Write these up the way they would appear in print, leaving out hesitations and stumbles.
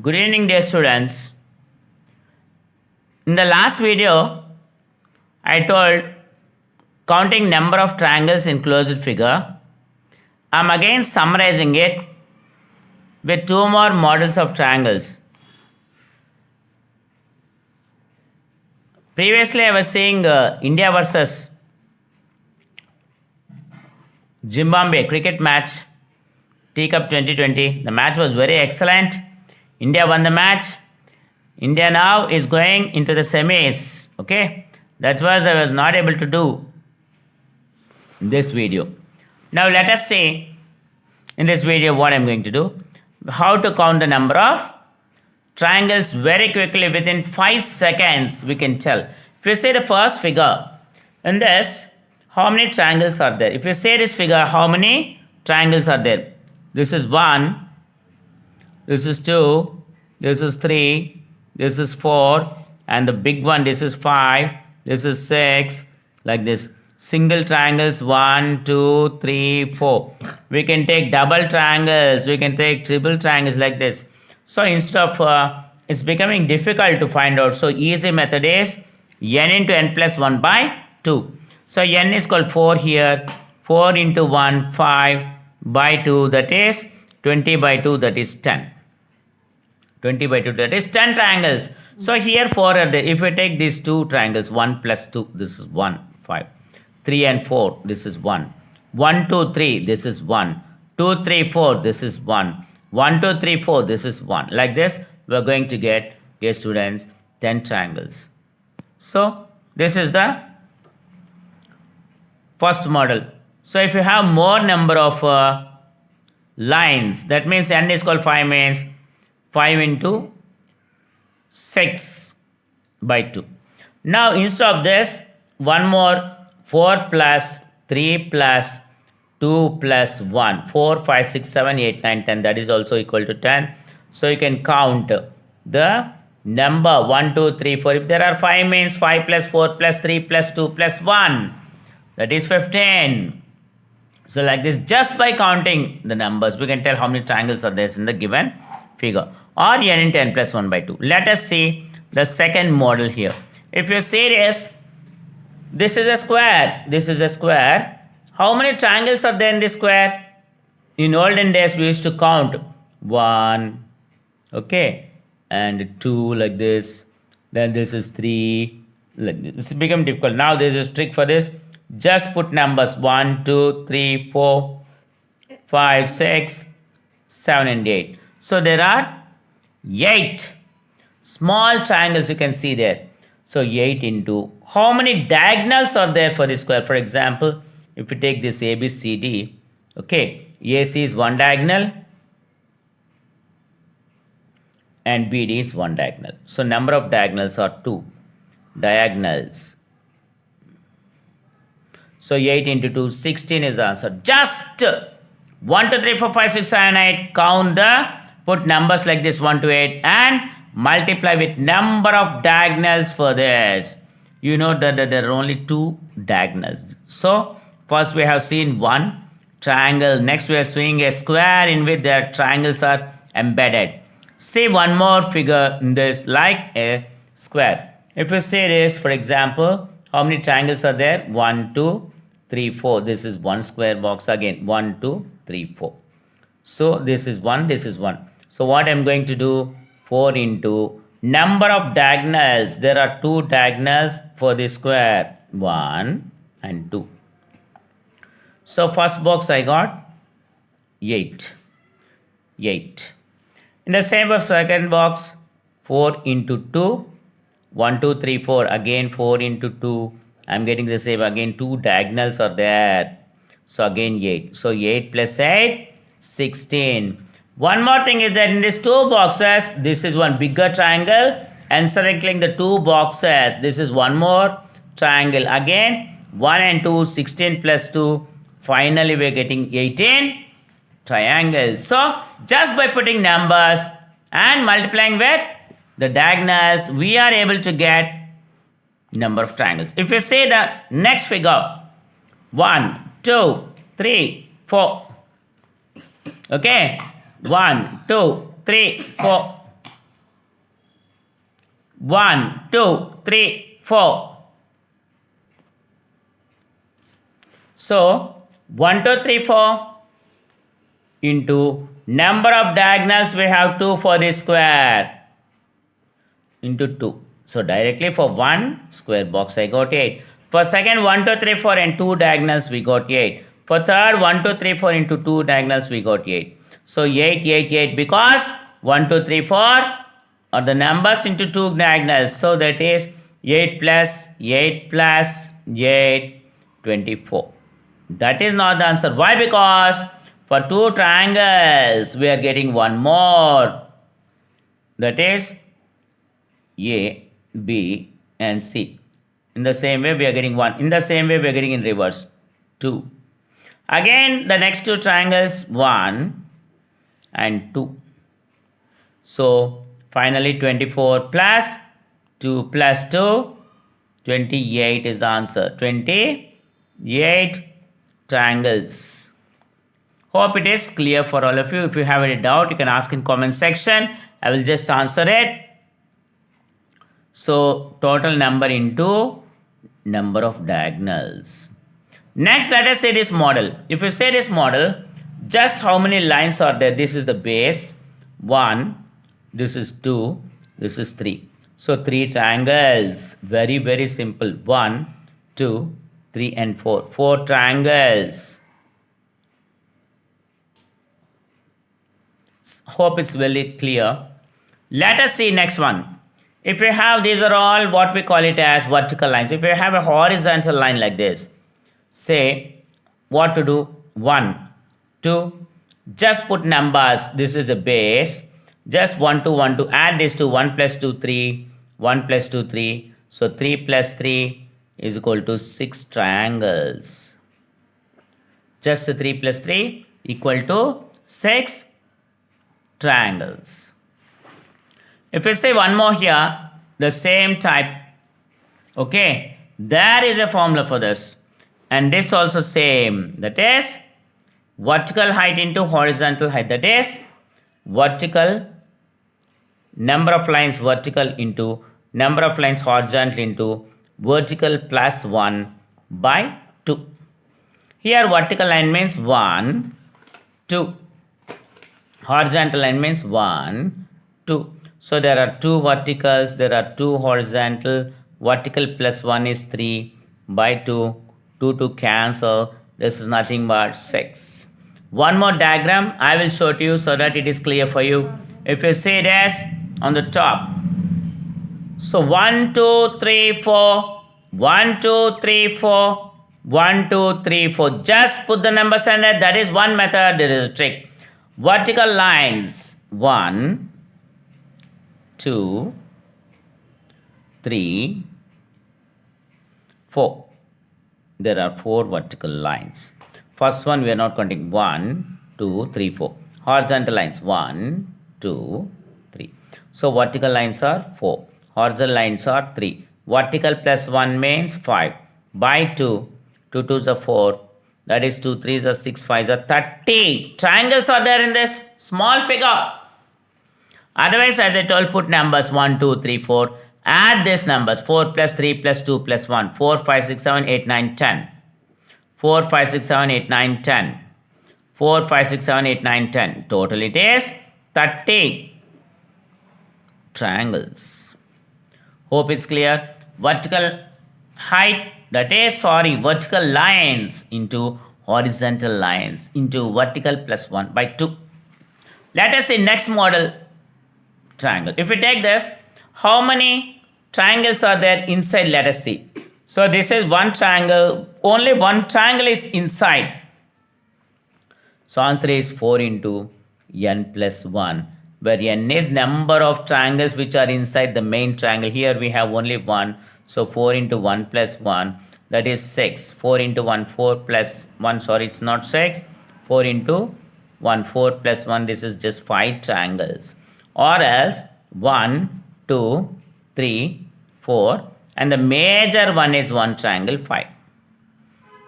Good evening, dear students. In the last video, I told counting number of triangles in closed figure. I am again summarizing it with two more models of triangles. Previously, I was saying India versus Zimbabwe cricket match, T Cup 2020. The match was very excellent. India won the match. India now is going into the semis. Okay, that was I was not able to do in this video. Now let us see in this video what I am going to do. How to count the number of triangles very quickly within 5 seconds we can tell. If you say the first figure in this, how many triangles are there? If you say this figure, how many triangles are there? This is 1, this is 2, this is 3, this is 4, and the big one, this is 5, this is 6, like this. Single triangles 1, 2, 3, 4. We can take double triangles, we can take triple triangles like this. So instead of it's becoming difficult to find out. So easy method is n into n plus 1 by 2. So n is called 4 here. 4 into 1, 5 by 2, that is 20 by 2, that is 10. 20 by 2, that is 10 triangles. So here 4 are there. If we take these two triangles, 1 plus 2, this is 1, 5. 3 and 4, this is 1. 1, 2, 3, this is 1. 2, 3, 4, this is 1. 1, 2, 3, 4, this is 1. Like this, we are going to get, dear students, 10 triangles. So this is the first model. So if you have more number of lines, that means n is called 5 means 5 into 6 by 2. Now instead of this, one more 4 plus 3 plus 2 plus 1. 4, 5, 6, 7, 8, 9, 10. That is also equal to 10. So you can count the number 1, 2, 3, 4. If there are 5 means 5 plus 4 plus 3 plus 2 plus 1. That is 15. So like this, just by counting the numbers, we can tell how many triangles are there in the given figure. Or n into n plus 1 by 2. Let us see the second model here. If you see this is a square. This is a square. How many triangles are there in this square? In olden days, we used to count 1, okay, and 2 like this. Then this is 3. Like this. This become difficult. Now there is a trick for this. Just put numbers 1, 2, 3, 4, 5, 6, 7, and 8. So there are 8 small triangles you can see there. So 8 into, how many diagonals are there for this square? For example, if you take this ABCD, okay, AC is one diagonal and BD is one diagonal. So number of diagonals are 2 diagonals. So 8 into 2, 16 is the answer. Just 1, 2, 3, 4, 5, 6, 7, 8. Count put numbers like this 1 to 8 and multiply with number of diagonals for this. You know that there are only 2 diagonals. So first we have seen one triangle. Next we are seeing a square in which their triangles are embedded. See one more figure in this like a square. If you say this, for example, how many triangles are there? 1, 2, 3, 4. This is one square box again. 1, 2, 3, 4. So this is 1, this is 1. So what I am going to do? 4 into number of diagonals. There are 2 diagonals for this square. 1 and 2. So first box I got 8. 8. In the same second box, 4 into 2. 1, 2, 3, 4. Again 4 into 2. I am getting the same. Again 2 diagonals are there. So again 8. So 8 plus 8, 16. One more thing is that in these 2 boxes, this is one bigger triangle. Encircling the 2 boxes, this is one more triangle. Again 1 and 2, 16 plus 2. Finally we are getting 18 triangles. So just by putting numbers and multiplying with the diagonals, we are able to get number of triangles. If you say the next figure, 1, 2, 3, 4. Okay, 1, 2, 3, 4. 1, 2, 3, 4. So 1, 2, 3, 4 into number of diagonals we have 2 for this square into 2. So directly for one square box I got 8. For second 1, 2, 3, 4 and 2 diagonals we got 8. For third 1, 2, 3, 4 into 2 diagonals we got 8. So 8, 8, 8 because 1, 2, 3, 4 are the numbers into 2 diagonals. So that is 8 plus 8 plus 8, 24. That is not the answer. Why? Because for 2 triangles we are getting one more. That is A, B and C. In the same way we are getting 1. In the same way we are getting in reverse 2. Again the next 2 triangles 1 and 2. So finally 24 plus 2 plus 2, 28 is the answer. 28 triangles. Hope it is clear for all of you. If you have any doubt, you can ask in comment section. I will just answer it. So total number into number of diagonals. Next, let us say this model. If you say this model, just how many lines are there? This is the base. 1, this is 2, this is 3. So 3 triangles. Very, very simple. 1, 2, 3 and 4. 4 triangles. Hope it's very clear. Let us see next one. If you have, these are all what we call it as vertical lines. If you have a horizontal line like this, say what to do? 1, 2, just put numbers. This is a base. Just 1, 2, 1, 2. Add this to 1 plus 2, 3. 1 plus 2, 3. So 3 plus 3 is equal to 6 triangles. Just 3 plus 3 equal to 6 triangles. If we say one more here, the same type, okay, there is a formula for this. And this also same, that is vertical height into horizontal height, that is vertical number of lines vertical into number of lines horizontal into vertical plus 1 by 2. Here vertical line means 1, 2. Horizontal line means 1, 2. So there are 2 verticals, there are 2 horizontal. Vertical plus 1 is 3 by 2. 2 to cancel. This is nothing but 6. One more diagram I will show to you so that it is clear for you. If you see this on the top. So 1, 2, 3, 4. 1, 2, 3, 4. 1, 2, 3, 4. Just put the numbers under. That is one method. There is a trick. Vertical lines. 1, 2, 3, 4. There are 4 vertical lines. First one we are not counting. 1, 2, 3, 4. Horizontal lines. 1, 2, 3. So vertical lines are 4. Horizontal lines are 3. Vertical plus 1 means 5. By 2. 2 2s are 4. That is 2 3s are 6 5s are 30. Triangles are there in this small figure. Otherwise, as I told, put numbers 1, 2, 3, 4. Add these numbers 4 plus 3 plus 2 plus 1. 4, 5, 6, 7, 8, 9, 10. 4, 5, 6, 7, 8, 9, 10. 4, 5, 6, 7, 8, 9, 10. Total it is 30 triangles. Hope it's clear. Vertical height, that is, vertical lines into horizontal lines into vertical plus 1 by 2. Let us see next model triangle. If we take this, how many triangles are there inside? Let us see. So this is one triangle. Only one triangle is inside. So answer is 4 into n plus 1, where n is number of triangles which are inside the main triangle. Here we have only 1. So 4 into 1 plus 1, that is 6. 4 into 1, 4 plus 1, sorry, it's not 6. 4 into 1, 4 plus 1, this is just 5 triangles. Or else 1, 2, 3, 4, and the major one is one triangle 5.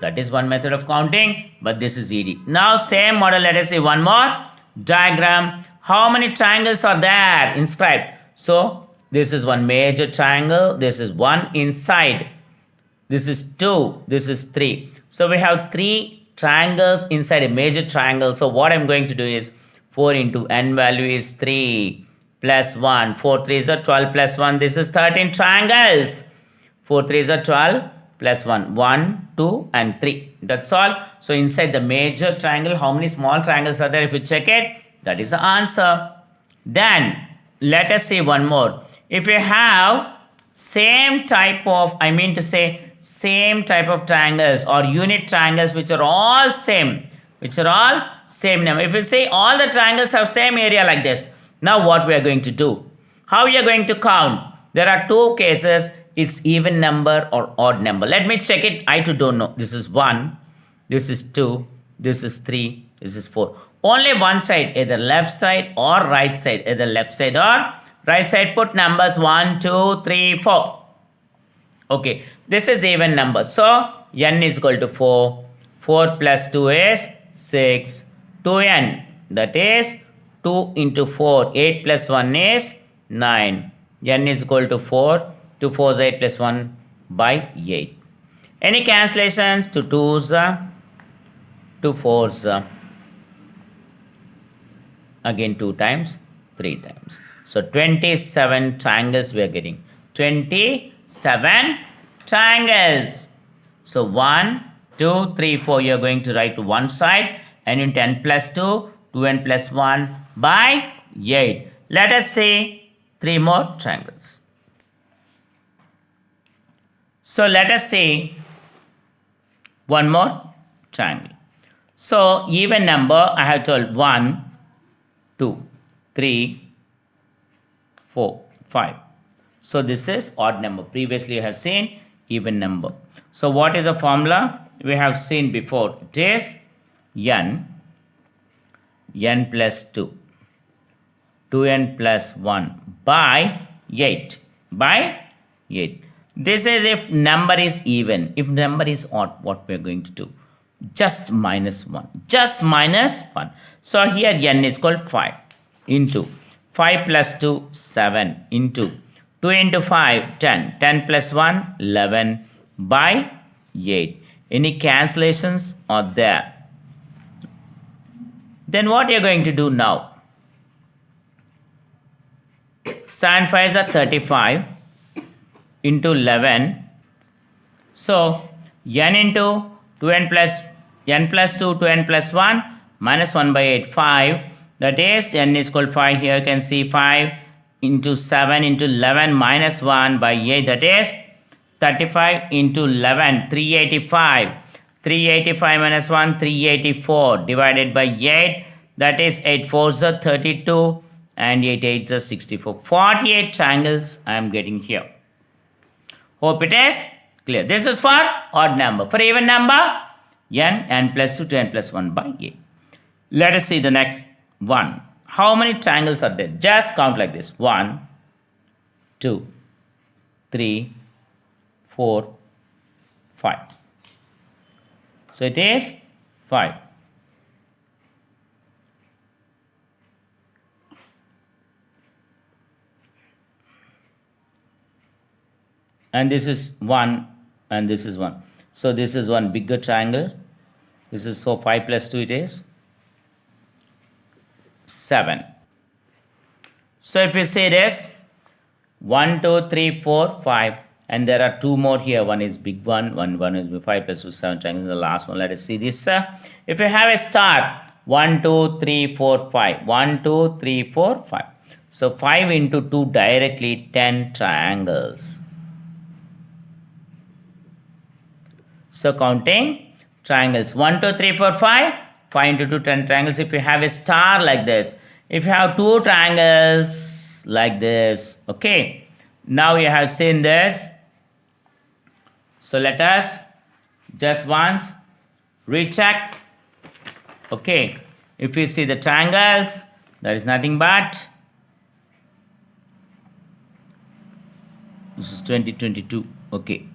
That is one method of counting, but this is easy. Now same model, let us see one more diagram. How many triangles are there inscribed? So This is one major triangle. This is 1 inside. This is 2. This is 3. So we have 3 triangles inside a major triangle. So what I'm going to do is 4 into n value is 3 plus 1. 4 3s are 12 plus 1. This is 13 triangles. 4 3s are 12 plus 1. 1, 2 and 3. That's all. So inside the major triangle, how many small triangles are there? If you check it, that is the answer. Then let us see one more. If you have same type of, same type of triangles or unit triangles which are all same number. If you say all the triangles have same area like this, now what we are going to do? How we are going to count? There are 2 cases. It's even number or odd number. Let me check it. I too don't know. This is 1. This is 2. This is 3. This is 4. Only one side, either left side or right side. Either left side or right side. Put numbers 1, 2, 3, 4. Okay. This is even number. So n is equal to 4. 4 plus 2 is 6. 2n. That is 2 into 4. 8 plus 1 is 9. n is equal to 4. 2 4 is 8 plus 1 by 8. Any cancellations? 2 2s, 2 4s. Again 2 times, 3 times. So 27 triangles we are getting. 27 triangles. So 1, 2, 3, 4 you are going to write to one side. And in 10 plus 2, 2n plus 1 by 8. Let us see 3 more triangles. So let us see one more triangle. So even number I have told 1, 2, 3, 4, 5. So this is odd number. Previously you have seen even number. So what is the formula? We have seen before. It is n plus 2, 2n plus 1 by 8. By 8. This is if number is even. If number is odd, what we are going to do? Just minus 1. Just minus 1. So here n is called 5 into 5 plus 2, 7 into 2 into 5, 10. 10 plus 1, 11 by 8. Any cancellations are there? Then what you are going to do now? 7 5s are 35 into 11. So n into 2n plus 2, 2n plus 1 minus 1 by 8, 5. That is n is equal to 5. Here you can see 5 into 7 into 11 minus 1 by 8. That is 35 into 11, 385. 385 minus 1, 384 divided by 8. That is 8 4s are 32 and 8 8s are 64. 48 triangles I am getting here. Hope it is clear. This is for odd number. For even number, n plus 2 to n plus 1 by 8. Let us see the next one. How many triangles are there? Just count like this. 1, 2, 3, 4, 5. So it is 5. And this is 1 and this is 1. So this is one bigger triangle. This is, so 5 plus 2 it is 7. So if you say this 1 2 3 4 5, and there are 2 more here. One is big one is 5 plus 2 7 triangles. The last one, let us see this. If you have a star 1 2 3 4 5, 1 2 3 4 5. So 5 into 2 directly 10 triangles. So counting triangles 1 2 3 4 5, 5 into 2 10 triangles. If you have a star like this, if you have 2 triangles like this, okay, now you have seen this. So let us just once recheck. Okay, if you see the triangles, there is nothing but this is 2022. Okay,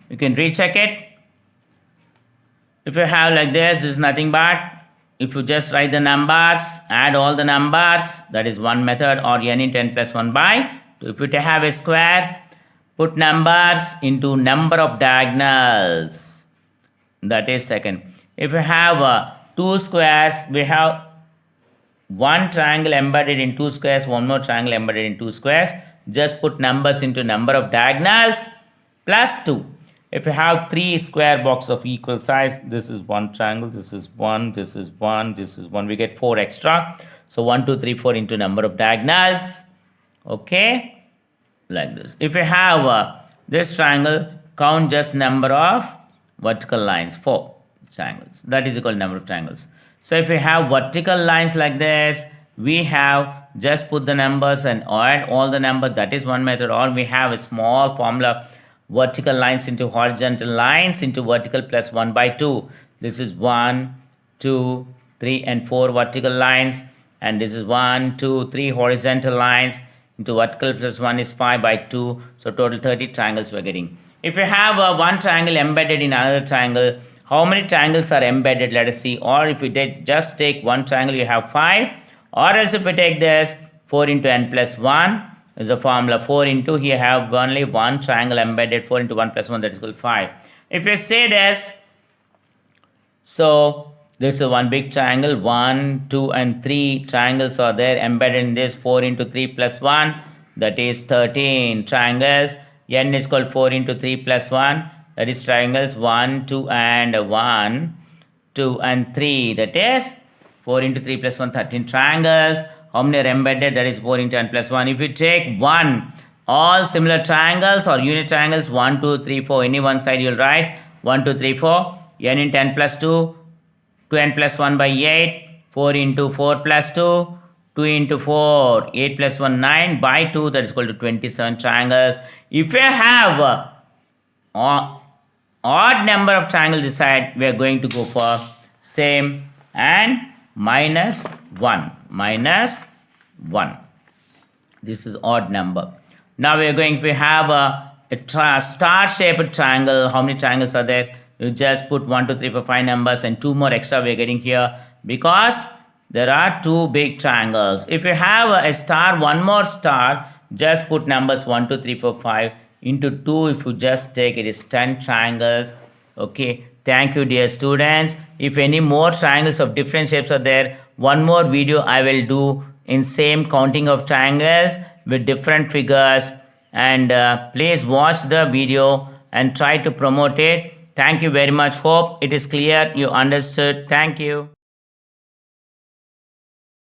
you can recheck it. If you have like this is nothing but, if you just write the numbers, add all the numbers, that is one method, or n into n plus 1 by If you have a square, put numbers into number of diagonals. That is second. If you have two squares, we have one triangle embedded in two squares, one more triangle embedded in two squares. Just put numbers into number of diagonals plus 2. If you have three square box of equal size, this is one triangle, this is one, this is one, this is one, we get 4 extra. So 1, 2, 3, 4 into number of diagonals. Okay, like this. If you have this triangle, count just number of vertical lines, 4 triangles. That is equal to number of triangles. So if you have vertical lines like this, we have just put the numbers and add all the numbers. That is one method. Or we have a small formula, vertical lines into horizontal lines into vertical plus 1 by 2. This is 1, 2, 3 and 4 vertical lines. And this is 1, 2, 3 horizontal lines into vertical plus 1 is 5 by 2. So total 30 triangles we are getting. If you have one triangle embedded in another triangle, how many triangles are embedded? Let us see. Or if you just take one triangle, you have 5. Or else if we take this 4 into n plus 1 is a formula. 4 into, here have only one triangle embedded. 4 into 1 plus 1, that is equal to 5. If you say this, so this is one big triangle. 1, 2 and 3 triangles are there embedded in this. 4 into 3 plus 1, that is 13 triangles. N is called 4 into 3 plus 1, that is triangles 1, 2 and 1, 2 and 3, that is 4 into 3 plus 1, 13 triangles. How many are embedded? That is 4 into n plus 1. If you take all similar triangles or unit triangles, 1, 2, 3, 4, any one side you will write 1, 2, 3, 4, n into n plus 2, 2n plus 1 by 8, 4 into 4 plus 2, 2 into 4, 8 plus 1, 9 by 2, that is equal to 27 triangles. If you have odd number of triangles this side, we are going to go for same and minus 1. This is odd number. Now we are going, if we have a star shaped triangle, how many triangles are there? You just put 1, 2, 3, 4, 5 numbers and 2 more extra we are getting here because there are 2 big triangles. If you have a star, one more star, just put numbers 1, 2, 3, 4, 5 into 2. If you just take it is 10 triangles. Okay, thank you dear students. If any more triangles of different shapes are there, one more video I will do in same counting of triangles with different figures, and please watch the video and try to promote it. Thank you very much. Hope it is clear, you understood. Thank you.